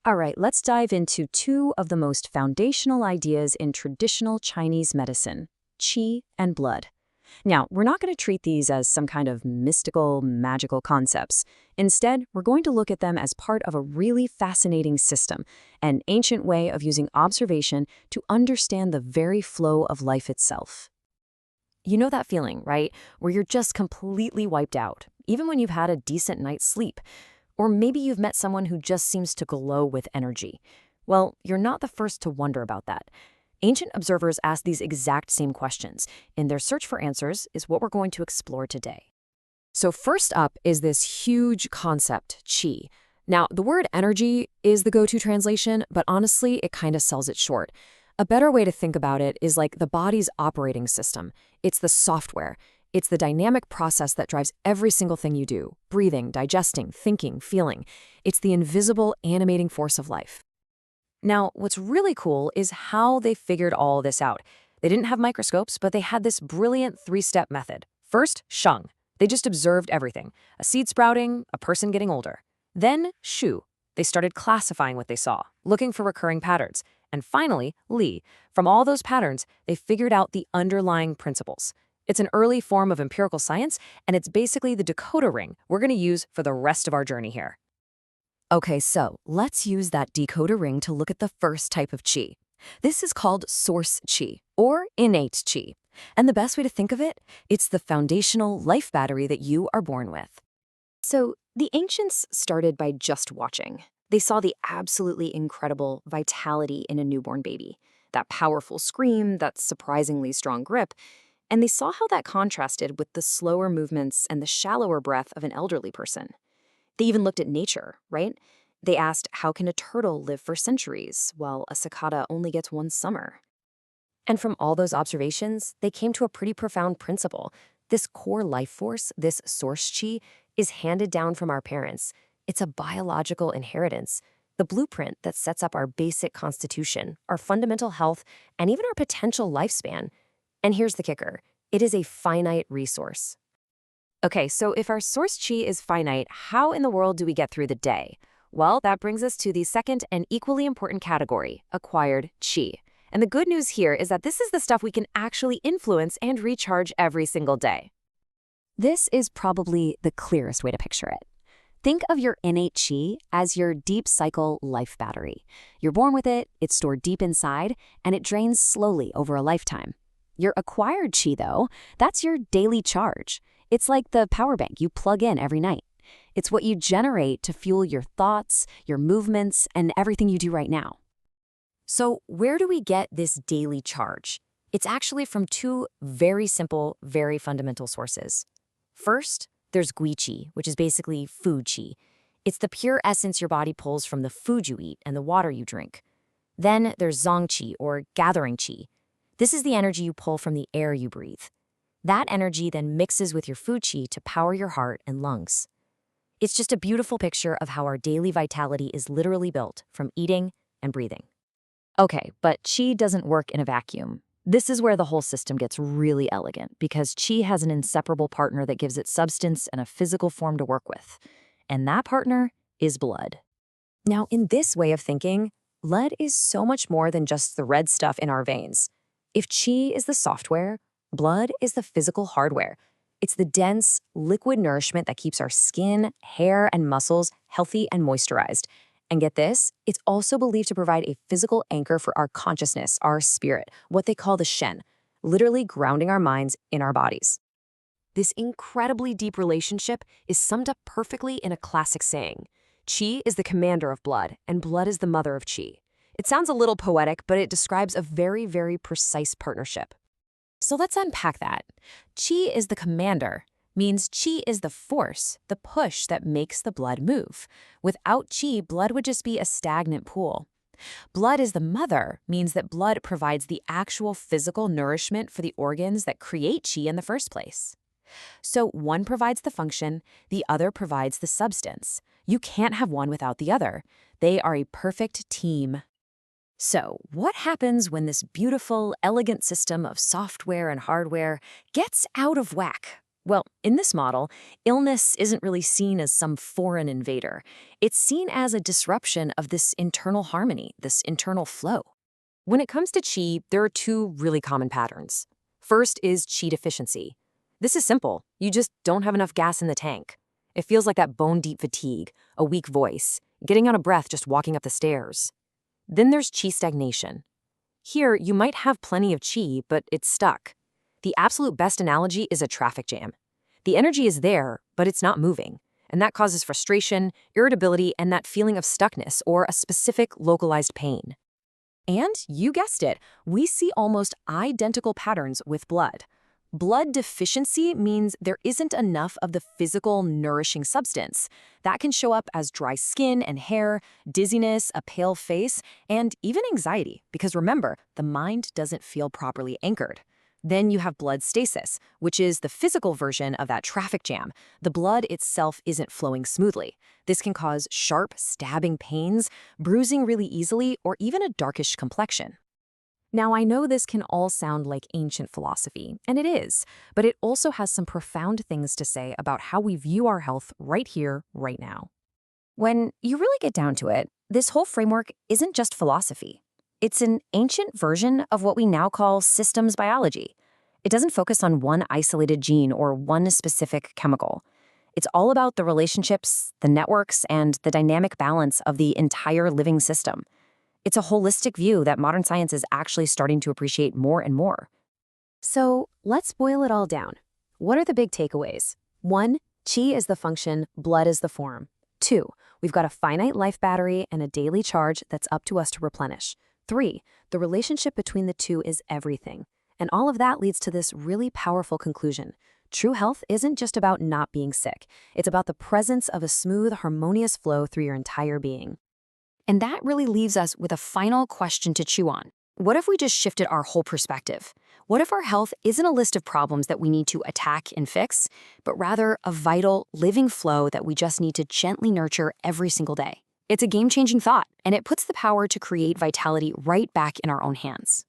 All right, let's dive into two of the most foundational ideas in traditional Chinese medicine, qi and blood. Now, we're not going to treat these as some kind of mystical, magical concepts. Instead, we're going to look at them as part of a really fascinating system, an ancient way of using observation to understand the very flow of life itself. You know that feeling, right? Where you're just completely wiped out, even when you've had a decent night's sleep. Or maybe you've met someone who just seems to glow with energy. Well, you're not the first to wonder about that. Ancient observers asked these exact same questions, and their search for answers is what we're going to explore today. So first up is this huge concept, qi. Now, the word energy is the go-to translation, but honestly, it kind of sells it short. A better way to think about it is like the body's operating system. It's the software. It's the dynamic process that drives every single thing you do: breathing, digesting, thinking, feeling. It's the invisible, animating force of life. Now, what's really cool is how they figured all this out. They didn't have microscopes, but they had this brilliant three-step method. First, sheng. They just observed everything: a seed sprouting, a person getting older. Then, shu. They started classifying what they saw, looking for recurring patterns. And finally, li. From all those patterns, they figured out the underlying principles. It's an early form of empirical science, and it's basically the decoder ring we're going to use for the rest of our journey here. Okay, so let's use that decoder ring to look at the first type of qi. This is called source qi, or innate qi. And the best way to think of it, it's the foundational life battery that you are born with. So the ancients started by just watching. They saw the absolutely incredible vitality in a newborn baby, that powerful scream, that surprisingly strong grip, and they saw how that contrasted with the slower movements and the shallower breath of an elderly person. They even looked at nature, right? They asked, how can a turtle live for centuries while a cicada only gets one summer? And from all those observations, they came to a pretty profound principle. This core life force, this source qi, is handed down from our parents. It's a biological inheritance, the blueprint that sets up our basic constitution, our fundamental health, and even our potential lifespan. And here's the kicker: it is a finite resource. Okay, so if our source qi is finite, how in the world do we get through the day? Well, that brings us to the second and equally important category, acquired qi. And the good news here is that this is the stuff we can actually influence and recharge every single day. This is probably the clearest way to picture it. Think of your innate qi as your deep cycle life battery. You're born with it, it's stored deep inside, and it drains slowly over a lifetime. Your acquired qi, though, that's your daily charge. It's like the power bank you plug in every night. It's what you generate to fuel your thoughts, your movements, and everything you do right now. So where do we get this daily charge? It's actually from two very simple, very fundamental sources. First, there's gui qi, which is basically food qi. It's the pure essence your body pulls from the food you eat and the water you drink. Then there's zong qi, or gathering qi. This is the energy you pull from the air you breathe. That energy then mixes with your food qi to power your heart and lungs. It's just a beautiful picture of how our daily vitality is literally built from eating and breathing. Okay, but qi doesn't work in a vacuum. This is where the whole system gets really elegant, because qi has an inseparable partner that gives it substance and a physical form to work with. And that partner is blood. Now, in this way of thinking, blood is so much more than just the red stuff in our veins. If qi is the software, blood is the physical hardware. It's the dense, liquid nourishment that keeps our skin, hair, and muscles healthy and moisturized. And get this, it's also believed to provide a physical anchor for our consciousness, our spirit, what they call the shen, literally grounding our minds in our bodies. This incredibly deep relationship is summed up perfectly in a classic saying: qi is the commander of blood, and blood is the mother of qi. It sounds a little poetic, but it describes a very, very precise partnership. So let's unpack that. Qi is the commander, means qi is the force, the push that makes the blood move. Without qi, blood would just be a stagnant pool. Blood is the mother, means that blood provides the actual physical nourishment for the organs that create qi in the first place. So one provides the function, the other provides the substance. You can't have one without the other. They are a perfect team. So, what happens when this beautiful, elegant system of software and hardware gets out of whack? Well, in this model, illness isn't really seen as some foreign invader. It's seen as a disruption of this internal harmony, this internal flow. When it comes to qi, there are two really common patterns. First is qi deficiency. This is simple. You just don't have enough gas in the tank. It feels like that bone-deep fatigue, a weak voice, getting out of breath just walking up the stairs. Then there's qi stagnation. Here, you might have plenty of qi, but it's stuck. The absolute best analogy is a traffic jam. The energy is there, but it's not moving, and that causes frustration, irritability, and that feeling of stuckness or a specific localized pain. And you guessed it, we see almost identical patterns with blood. Blood deficiency means there isn't enough of the physical, nourishing substance. That can show up as dry skin and hair, dizziness, a pale face, and even anxiety, because remember, the mind doesn't feel properly anchored. Then you have blood stasis, which is the physical version of that traffic jam. The blood itself isn't flowing smoothly. This can cause sharp, stabbing pains, bruising really easily, or even a darkish complexion. Now, I know this can all sound like ancient philosophy, and it is, but it also has some profound things to say about how we view our health right here, right now. When you really get down to it, this whole framework isn't just philosophy. It's an ancient version of what we now call systems biology. It doesn't focus on one isolated gene or one specific chemical. It's all about the relationships, the networks, and the dynamic balance of the entire living system. It's a holistic view that modern science is actually starting to appreciate more and more. So let's boil it all down. What are the big takeaways? 1, qi is the function, blood is the form. 2, we've got a finite life battery and a daily charge that's up to us to replenish. 3, the relationship between the two is everything. And all of that leads to this really powerful conclusion. True health isn't just about not being sick. It's about the presence of a smooth, harmonious flow through your entire being. And that really leaves us with a final question to chew on. What if we just shifted our whole perspective? What if our health isn't a list of problems that we need to attack and fix, but rather a vital, living flow that we just need to gently nurture every single day? It's a game-changing thought, and it puts the power to create vitality right back in our own hands.